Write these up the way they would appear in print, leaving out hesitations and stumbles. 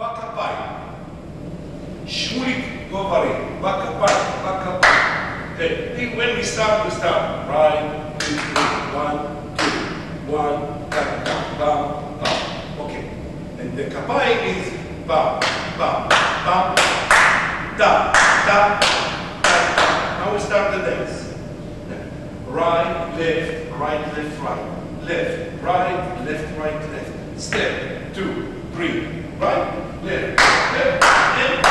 Bakapaj. Shmulik govori. Bakapaj, bakapaj. Okay. When we start, right, 2, 3, 1, 2, 1, bam, bam, bam, bam. Okay. And the kapai is bam, bam, bam, da, da, da. Now we start the dance. Right, left, right, left, right. Left, right, left, right, left. Step, 2, 3, right, left, left, left.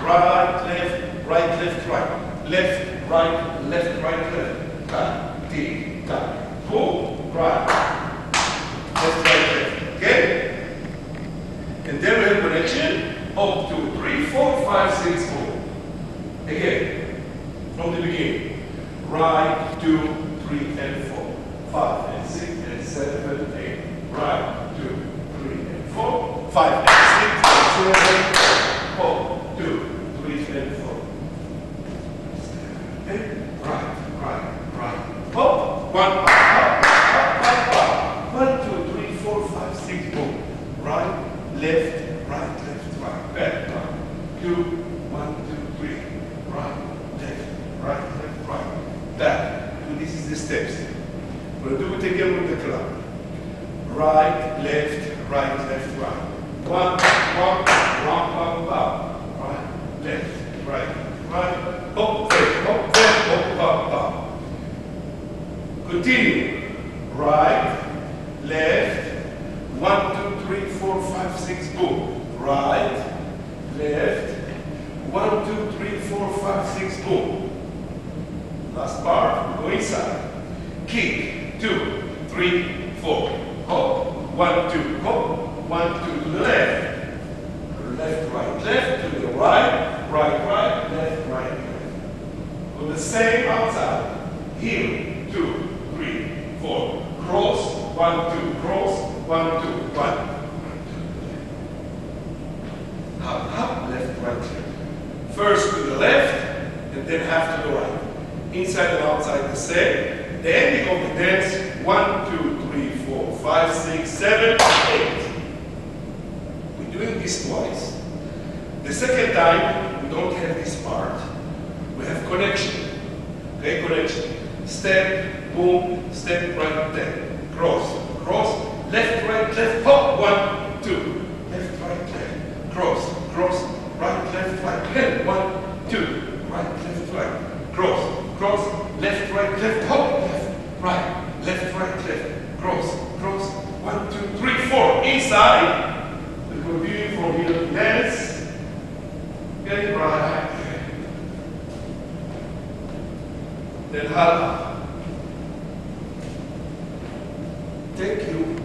Right, left, right, left, right. Left, right, left, right, left. Ta, ti, ta. Pull, right. Left, right, left. Okay? And then we have connection. Up, 2, 3, 4, 5, 6, 4. Again. From the beginning. Right, 2, 3, and 4. 5 and 6 and 7 and 8. Right, 2, 3 and 4. 5 and 6 and 7. 4, 2, 3 and 4. Okay? Right, right, right. Up, 1, up, up, up, up. 1, 2, 3, 4, 5, 6, boom. Right, left, right. Back, right. 2, 1, 2, 3. Right, left, right. Back. So this is the steps. We'll do it again with the club. Right, left, right. 1, 1, 1, 1, 1. Right, left, right. Up, there, up. Continue. Right, left. 1, 2, 3, 4, 5, 6, boom. Right, left. 1, 2, 3, 4, 5, 6, boom. Last part, go inside. Kick, 2, 3, 4. Hop, 1, 2, hop, 1, 2 to the left. Left, right, to the right, left, right. Do the same outside. Heel, 2, 3, 4. Cross, 1, 2, cross, 1, 2, 1. Up, left, right. First to the left, and then half to the right. Inside and outside the same. The ending of the dance, 1, 2, 3, 4, 5, 6, 7, 8. We're doing this twice. The second time, we don't have this part. We have connection. Okay, connection. Step, boom, step, right, left. Cross, left, right, hop, 1, 2. Left, right, cross, right, left, 1, 2. Right, left, cross, left, right, hop, left, right, cross, 1, 2, 3, 4. Inside, we continue from here to dance. Okay, right. Then hala. Thank you.